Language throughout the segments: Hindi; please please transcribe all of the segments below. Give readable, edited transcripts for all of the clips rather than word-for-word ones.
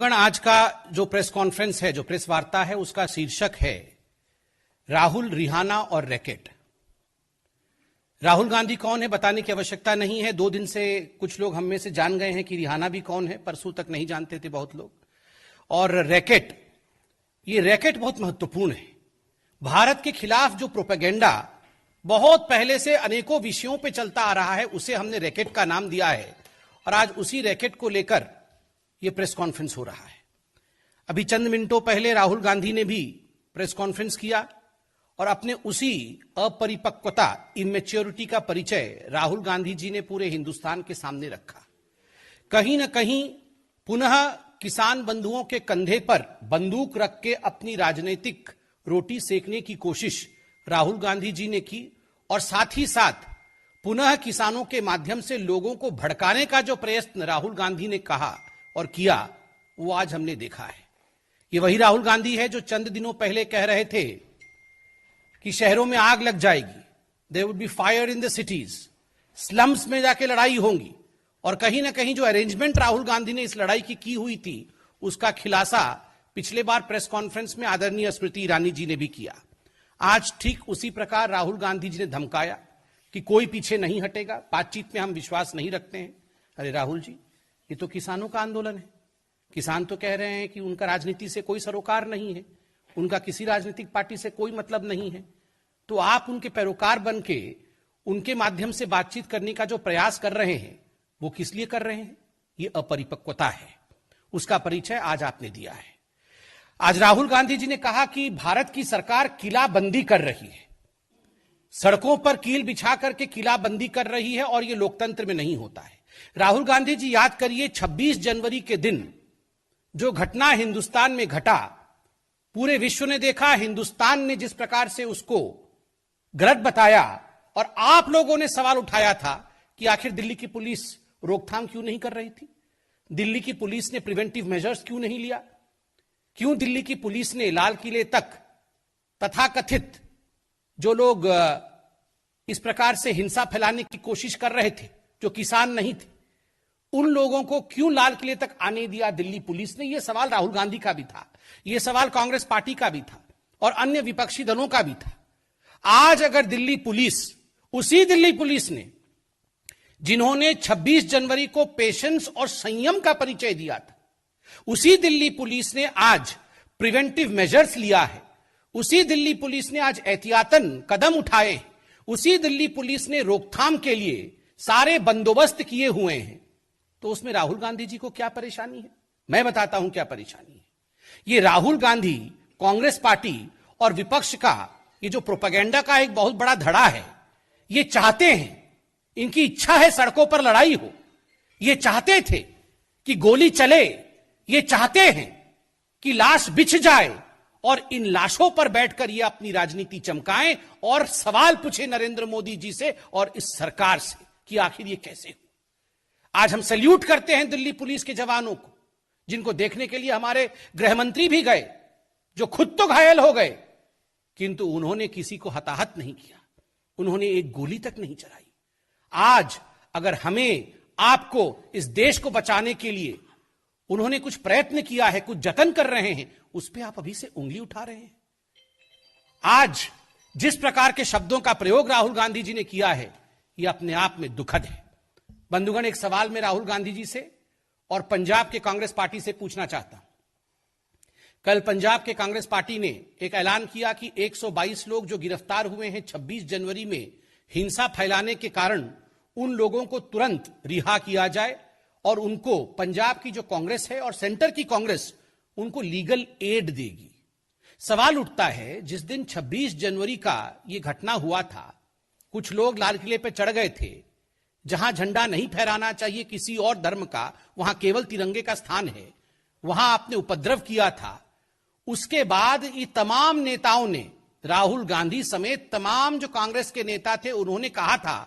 आज का जो प्रेस कॉन्फ्रेंस है, जो प्रेस वार्ता है, उसका शीर्षक है राहुल, रिहाना और रैकेट। राहुल गांधी कौन है बताने की आवश्यकता नहीं है। 2 दिन से कुछ लोग हम में से जान गए हैं कि रिहाना भी कौन है, परसों तक नहीं जानते थे बहुत लोग। और रैकेट, ये रैकेट बहुत महत्वपूर्ण है। भारत के खिलाफ जो प्रोपेगेंडा बहुत पहले से अनेकों विषयों पे चलता आ रहा है, उसे हमने रैकेट का नाम दिया है। और आज उसी रैकेट को लेकर यह प्रेस कॉन्फ्रेंस हो रहा है। अभी चंद मिनटों पहले राहुल गांधी ने भी प्रेस कॉन्फ्रेंस किया और अपने उसी अपरिपक्वता, इमेच्योरिटी का परिचय राहुल गांधी जी ने पूरे हिंदुस्तान के सामने रखा। कहीं ना कहीं पुनः किसान बंधुओं के कंधे पर बंदूक रख के अपनी राजनीतिक रोटी सेकने की कोशिश राहुल गांधी जी ने की और साथ ही साथ पुनः किसानों के माध्यम से लोगों को भड़काने का जो प्रयत्न राहुल गांधी ने कहा और किया, वो आज हमने देखा है। ये वही राहुल गांधी है जो चंद दिनों पहले कह रहे थे कि शहरों में आग लग जाएगी, there would be fire in the cities, slums में जाके लड़ाई होंगी। और कहीं ना कहीं जो अरेंजमेंट राहुल गांधी ने इस लड़ाई की हुई थी, उसका खुलासा पिछले बार प्रेस कॉन्फ्रेंस में आदरणीय स्मृति ईरानी जी ने भी किया। आज ठीक उसी प्रकार राहुल गांधी जी ने धमकाया कि कोई पीछे नहीं हटेगा, बातचीत में हम विश्वास नहीं रखते हैं। अरे राहुल जी, ये तो किसानों का आंदोलन है। किसान तो कह रहे हैं कि उनका राजनीति से कोई सरोकार नहीं है, उनका किसी राजनीतिक पार्टी से कोई मतलब नहीं है। तो आप उनके पैरोकार बन के उनके माध्यम से बातचीत करने का जो प्रयास कर रहे हैं, वो किस लिए कर रहे हैं? ये अपरिपक्वता है, उसका परिचय आज आपने दिया है। आज राहुल गांधी जी ने कहा कि भारत की सरकार किलाबंदी कर रही है, सड़कों पर कील बिछा करके किलाबंदी कर रही है और ये लोकतंत्र में नहीं होता है। राहुल गांधी जी, याद करिए 26 जनवरी के दिन जो घटना हिंदुस्तान में घटा, पूरे विश्व ने देखा, हिंदुस्तान ने जिस प्रकार से उसको गलत बताया और आप लोगों ने सवाल उठाया था कि आखिर दिल्ली की पुलिस रोकथाम क्यों नहीं कर रही थी, दिल्ली की पुलिस ने प्रिवेंटिव मेजर्स क्यों नहीं लिया, क्यों दिल्ली की पुलिस ने लाल किले तक तथाकथित जो लोग इस प्रकार से हिंसा फैलाने की कोशिश कर रहे थे, जो किसान नहीं थे, उन लोगों को क्यों लाल किले तक आने दिया दिल्ली पुलिस ने? यह सवाल राहुल गांधी का भी था, यह सवाल कांग्रेस पार्टी का भी था और अन्य विपक्षी दलों का भी था। आज अगर दिल्ली पुलिस, उसी दिल्ली पुलिस ने जिन्होंने 26 जनवरी को पेशेंस और संयम का परिचय दिया था, उसी दिल्ली पुलिस ने आज प्रिवेंटिव मेजर्स लिया है, उसी दिल्ली पुलिस ने आज एहतियातन कदम उठाए, उसी दिल्ली पुलिस ने रोकथाम के लिए सारे बंदोबस्त किए हुए हैं, तो उसमें राहुल गांधी जी को क्या परेशानी है? मैं बताता हूं क्या परेशानी है। ये राहुल गांधी, कांग्रेस पार्टी और विपक्ष का ये जो प्रोपेगेंडा का एक बहुत बड़ा धड़ा है, ये चाहते हैं, इनकी इच्छा है सड़कों पर लड़ाई हो, ये चाहते थे कि गोली चले, ये चाहते हैं कि लाश बिछ जाए और इन लाशों पर बैठकर ये अपनी राजनीति चमकाएं और सवाल पूछे नरेंद्र मोदी जी से और इस सरकार से कि आखिर ये कैसे हो। आज हम सैल्यूट करते हैं दिल्ली पुलिस के जवानों को, जिनको देखने के लिए हमारे गृह मंत्री भी गए, जो खुद तो घायल हो गए, किंतु उन्होंने किसी को हताहत नहीं किया, उन्होंने एक गोली तक नहीं चलाई। आज अगर हमें, आपको, इस देश को बचाने के लिए उन्होंने कुछ प्रयत्न किया है, कुछ जतन कर रहे हैं, उस पर आप अभी से उंगली उठा रहे हैं। आज जिस प्रकार के शब्दों का प्रयोग राहुल गांधी जी ने किया है, यह अपने आप में दुखद है। बंधुगण, एक सवाल मैं राहुल गांधी जी से और पंजाब के कांग्रेस पार्टी से पूछना चाहता हूं। कल पंजाब के कांग्रेस पार्टी ने एक ऐलान किया कि 122 लोग जो गिरफ्तार हुए हैं 26 जनवरी में हिंसा फैलाने के कारण, उन लोगों को तुरंत रिहा किया जाए और उनको पंजाब की जो कांग्रेस है और सेंटर की कांग्रेस उनको लीगल एड देगी। सवाल उठता है, जिस दिन 26 जनवरी का यह घटना हुआ था, कुछ लोग लाल किले पर चढ़ गए थे, जहां झंडा नहीं फहराना चाहिए किसी और धर्म का, वहां केवल तिरंगे का स्थान है, वहां आपने उपद्रव किया था। उसके बाद ये तमाम नेताओं ने, राहुल गांधी समेत तमाम जो कांग्रेस के नेता थे, उन्होंने कहा था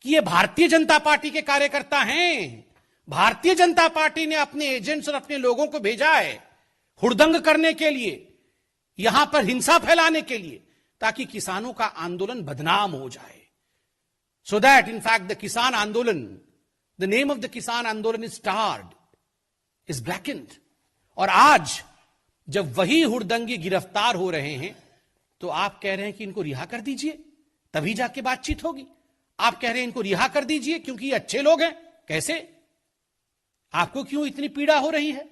कि ये भारतीय जनता पार्टी के कार्यकर्ता हैं, भारतीय जनता पार्टी ने अपने एजेंट्स और अपने लोगों को भेजा है हुड़दंग करने के लिए, यहां पर हिंसा फैलाने के लिए, ताकि किसानों का आंदोलन बदनाम हो जाए। So that in fact the Kisan Andolan, the name of the Kisan Andolan is tarred, is blackened. और आज जब वही हुड़दंगी गिरफ्तार हो रहे हैं तो आप कह रहे हैं कि इनको रिहा कर दीजिए, तभी जाके बातचीत होगी। आप कह रहे हैं इनको रिहा कर दीजिए क्योंकि ये अच्छे लोग हैं। कैसे? आपको क्यों इतनी पीड़ा हो रही है?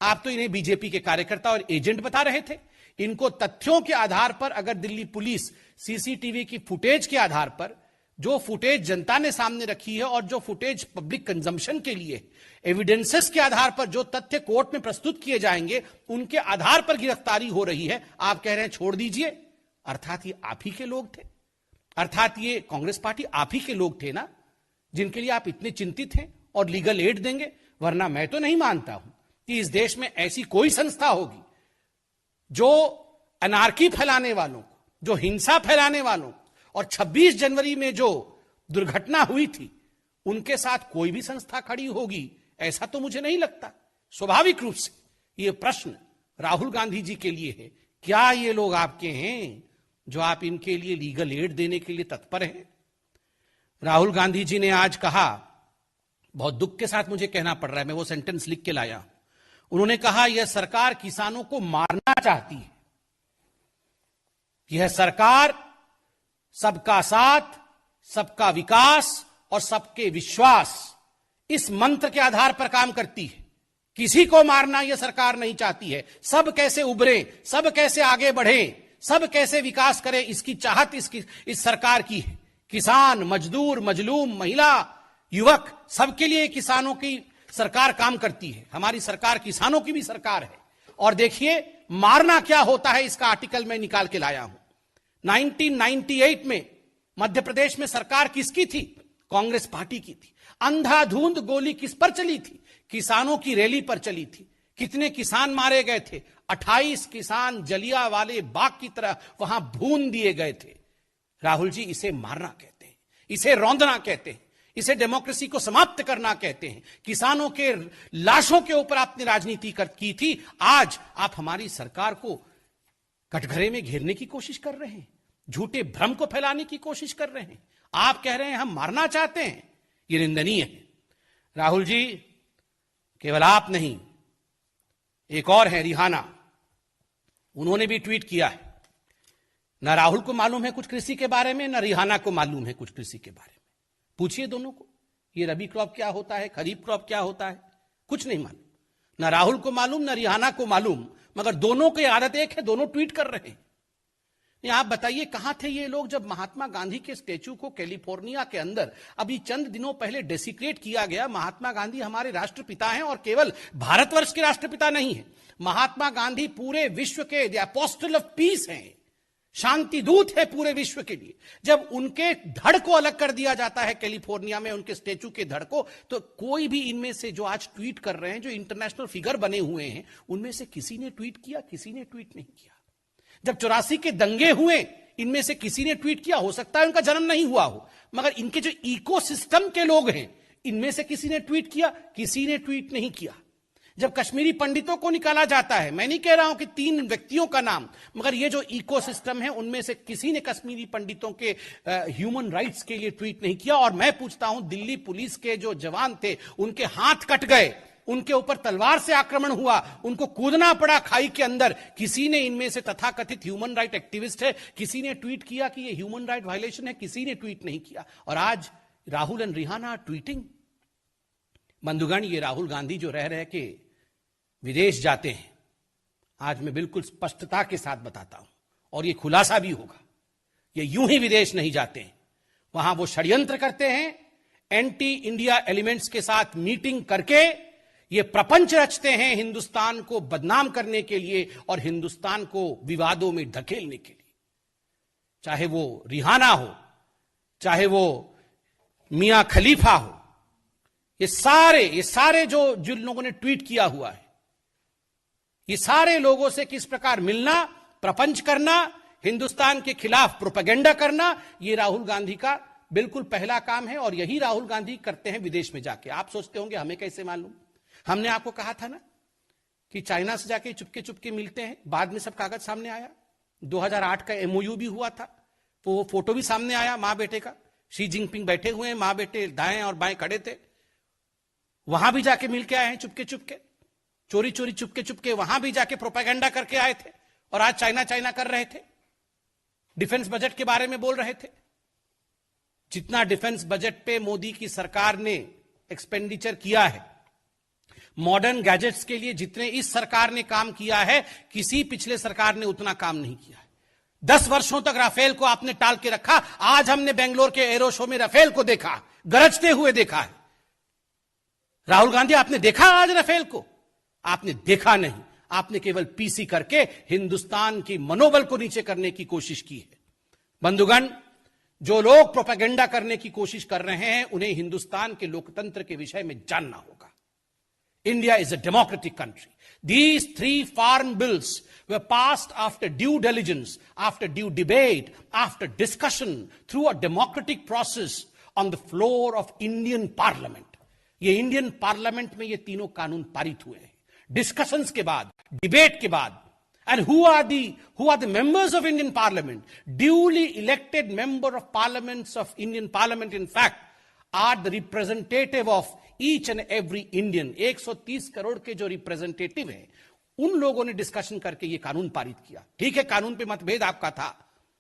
आप तो इन्हें बीजेपी के कार्यकर्ता और एजेंट बता रहे थे। इनको तथ्यों के आधार पर अगर दिल्ली पुलिस सीसीटीवी की फुटेज के आधार पर, जो फुटेज जनता ने सामने रखी है और जो फुटेज पब्लिक कंजम्पशन के लिए, एविडेंसेस के आधार पर जो तथ्य कोर्ट में प्रस्तुत किए जाएंगे, उनके आधार पर गिरफ्तारी हो रही है, आप कह रहे हैं छोड़ दीजिए। अर्थात ये आप ही के लोग थे, अर्थात ये कांग्रेस पार्टी आप ही के लोग थे ना, जिनके लिए आप इतने चिंतित हैं और लीगल एड देंगे। वरना मैं तो नहीं मानता हूं कि इस देश में ऐसी कोई संस्था होगी जो अनार्की फैलाने वालों को, जो हिंसा फैलाने वालों को, और 26 जनवरी में जो दुर्घटना हुई थी उनके साथ कोई भी संस्था खड़ी होगी, ऐसा तो मुझे नहीं लगता। स्वाभाविक रूप से यह प्रश्न राहुल गांधी जी के लिए है, क्या ये लोग आपके हैं जो आप इनके लिए लीगल एड देने के लिए तत्पर हैं? राहुल गांधी जी ने आज कहा, बहुत दुख के साथ मुझे कहना पड़ रहा है, मैं वो सेंटेंस लिख के लाया, उन्होंने कहा यह सरकार किसानों को मारना चाहती है। यह सरकार सबका साथ, सबका विकास और सबके विश्वास, इस मंत्र के आधार पर काम करती है। किसी को मारना यह सरकार नहीं चाहती है। सब कैसे उभरे, सब कैसे आगे बढ़े, सब कैसे विकास करे, इसकी चाहत इस सरकार की है। किसान, मजदूर, मजलूम, महिला, युवक, सबके लिए किसानों की सरकार काम करती है। हमारी सरकार किसानों की भी सरकार है। और देखिए मारना क्या होता है, इसका आर्टिकल मैं निकाल के लाया हूं। 1998 में मध्य प्रदेश में सरकार किसकी थी? कांग्रेस पार्टी की थी। अंधाधुंध गोली किस पर चली थी? किसानों की रैली पर चली थी। कितने किसान मारे गए थे? 28 किसान जलियांवाले बाग की तरह वहां भून दिए गए थे। राहुल जी, इसे मारना कहते हैं, इसे रौंदना कहते हैं, इसे डेमोक्रेसी को समाप्त करना कहते हैं। किसानों के लाशों के ऊपर आपने राजनीति की थी। आज आप हमारी सरकार को कटघरे में घेरने की कोशिश कर रहे हैं, झूठे भ्रम को फैलाने की कोशिश कर रहे हैं। आप कह रहे हैं हम मारना चाहते हैं, यह निंदनीय है। राहुल जी, केवल आप नहीं, एक और है रिहाना, उन्होंने भी ट्वीट किया है। ना राहुल को मालूम है कुछ कृषि के बारे में, ना रिहाना को मालूम है कुछ कृषि के बारे में। पूछिए दोनों को, ये रबी क्रॉप क्या होता है, खरीफ क्रॉप क्या होता है, कुछ नहीं मालूम। ना राहुल को मालूम, ना रिहाना को मालूम, मगर दोनों की आदत एक है, दोनों ट्वीट कर रहे हैं। आप बताइए कहां थे ये लोग जब महात्मा गांधी के स्टैच्यू को कैलिफोर्निया के अंदर अभी चंद दिनों पहले डेसिक्रेट किया गया। महात्मा गांधी हमारे राष्ट्रपिता हैं और केवल भारतवर्ष के राष्ट्रपिता नहीं है। महात्मा गांधी पूरे विश्व के अपोस्टल ऑफ पीस हैं, शांति दूत है पूरे विश्व के लिए। जब उनके धड़ को अलग कर दिया जाता है कैलिफोर्निया में, उनके स्टैच्यू के धड़ को, तो कोई भी इनमें से जो आज ट्वीट कर रहे हैं, जो इंटरनेशनल फिगर बने हुए हैं, उनमें से किसी ने ट्वीट किया? किसी ने ट्वीट नहीं किया। जब 84 के दंगे हुए, इनमें से किसी ने ट्वीट किया? हो सकता है उनका जन्म नहीं हुआ हो, मगर इनके जो इकोसिस्टम के लोग हैं, इनमें से किसी ने ट्वीट किया? किसी ने ट्वीट नहीं किया। जब कश्मीरी पंडितों को निकाला जाता है, मैं नहीं कह रहा हूं कि 3 व्यक्तियों का नाम, मगर ये जो इकोसिस्टम है, उनमें से किसी ने कश्मीरी पंडितों के ह्यूमन राइट्स के लिए ट्वीट नहीं किया। और मैं पूछता हूं, दिल्ली पुलिस के जो जवान थे, उनके हाथ कट गए, उनके ऊपर तलवार से आक्रमण हुआ, उनको कूदना पड़ा खाई के अंदर, किसी ने इनमें से तथाकथित ह्यूमन राइट एक्टिविस्ट है, किसी ने ट्वीट किया कि ये ह्यूमन राइट वायलेशन है? किसी ने ट्वीट नहीं किया। और आज राहुल एंड रिहाना ट्वीटिंग। बंधुगण, ये राहुल गांधी जो रह रहे के विदेश जाते हैं, आज मैं बिल्कुल स्पष्टता के साथ बताता हूं, और ये खुलासा भी होगा, ये यूं ही विदेश नहीं जाते हैं। वहां वो षड्यंत्र करते हैं, एंटी इंडिया एलिमेंट्स के साथ मीटिंग करके ये प्रपंच रचते हैं हिंदुस्तान को बदनाम करने के लिए और हिंदुस्तान को विवादों में धकेलने के लिए। चाहे वो रिहाना हो, चाहे वो मियां खलीफा हो, ये सारे जो जिन लोगों ने ट्वीट किया हुआ है, ये सारे लोगों से किस प्रकार मिलना, प्रपंच करना, हिंदुस्तान के खिलाफ प्रोपेगेंडा करना, ये राहुल गांधी का बिल्कुल पहला काम है। और यही राहुल गांधी करते हैं विदेश में जाके। आप सोचते होंगे हमें कैसे मालूम? हमने आपको कहा था ना कि चाइना से जाके चुपके चुपके मिलते हैं, बाद में सब कागज सामने आया। 2008 का एमओयू भी हुआ था, तो वो फोटो भी सामने आया मां बेटे का। शी जिनपिंग बैठे हुए हैं, मां बेटे दाएं और बाएं खड़े थे, वहां भी जाके मिल के आए हैं चुपके चुपके। चोरी चोरी चुपके चुपके वहां भी जाके प्रोपेगेंडा करके आए थे और आज चाइना चाइना कर रहे थे, डिफेंस बजट के बारे में बोल रहे थे। जितना डिफेंस बजट पे मोदी की सरकार ने एक्सपेंडिचर किया है, मॉडर्न गैजेट्स के लिए जितने इस सरकार ने काम किया है, किसी पिछले सरकार ने उतना काम नहीं किया है। 10 वर्षों तक राफेल को आपने टाल के रखा। आज हमने बेंगलोर के एरो शो में राफेल को देखा, गरजते हुए देखा है। राहुल गांधी, आपने देखा आज राफेल को? आपने देखा नहीं, आपने केवल पीसी करके हिंदुस्तान की मनोबल को नीचे करने की कोशिश की है। बंधुगण, जो लोग प्रोपेगेंडा करने की कोशिश कर रहे हैं, उन्हें हिंदुस्तान के लोकतंत्र के विषय में जानना होगा। India is a democratic country. These 3 farm bills were passed after due diligence, after due debate, after discussion, through a democratic process on the floor of Indian Parliament. ये इंडियन पार्लियामेंट में ये तीनों कानून पारित हुए हैं, डिस्कशंस के बाद, डिबेट के बाद। And who are the members of Indian Parliament? Duly elected member of parliaments of Indian Parliament, in fact, are the representative of each and every Indian. 130 crore के जो रिप्रेजेंटेटिव हैं, उन लोगों ने डिस्कशन करके ये कानून पारित किया। ठीक है, कानून पे मतभेद आपका था,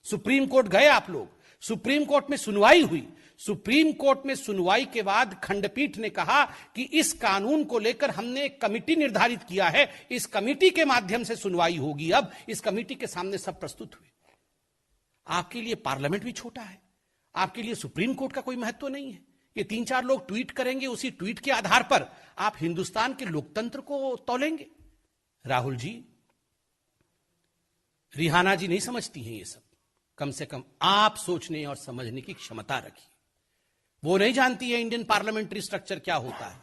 सुप्रीम कोर्ट गए आप लोग, सुप्रीम कोर्ट में सुनवाई हुई। सुप्रीम कोर्ट में सुनवाई के बाद खंडपीठ ने कहा कि इस कानून को लेकर हमने एक कमिटी निर्धारित किया है, इस कमिटी के माध्यम से सुनवाई होगी। अब इस कमिटी के सामने सब प्रस्तुत हुए। आपके लिए पार्लियामेंट भी छोटा है, आपके लिए सुप्रीम कोर्ट का कोई महत्व नहीं है। ये 3-4 लोग ट्वीट करेंगे, उसी ट्वीट के आधार पर आप हिंदुस्तान के लोकतंत्र को तौलेंगे। राहुल जी, रिहाना जी नहीं समझती हैं ये सब। कम से कम आप सोचने और समझने की क्षमता रखिए। वो नहीं जानती है इंडियन पार्लियामेंट्री स्ट्रक्चर क्या होता है।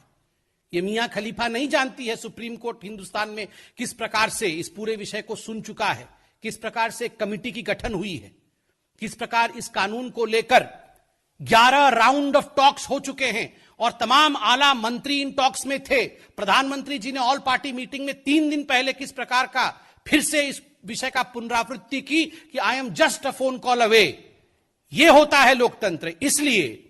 ये मियां खलीफा नहीं जानती है सुप्रीम कोर्ट हिंदुस्तान में किस प्रकार से इस पूरे विषय को सुन चुका है, किस प्रकार से कमिटी की गठन हुई है, किस प्रकार इस कानून को लेकर 11 राउंड ऑफ टॉक्स हो चुके हैं और तमाम आला मंत्री इन टॉक्स में थे। प्रधानमंत्री जी ने ऑल पार्टी मीटिंग में 3 दिन पहले किस प्रकार का फिर से इस विषय का पुनरावृत्ति की कि I am just a phone call away. यह होता है लोकतंत्र। इसलिए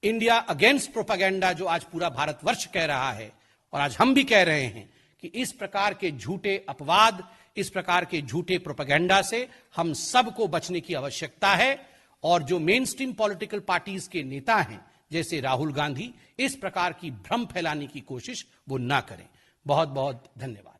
इंडिया अगेंस्ट प्रोपेगेंडा, जो आज पूरा भारतवर्ष कह रहा है और आज हम भी कह रहे हैं कि इस प्रकार के झूठे अपवाद, इस प्रकार के झूठे प्रोपेगेंडा से हम सबको बचने की आवश्यकता है। और जो मेन स्ट्रीम पॉलिटिकल पार्टीज के नेता हैं जैसे राहुल गांधी, इस प्रकार की भ्रम फैलाने की कोशिश वो ना करें। बहुत बहुत धन्यवाद।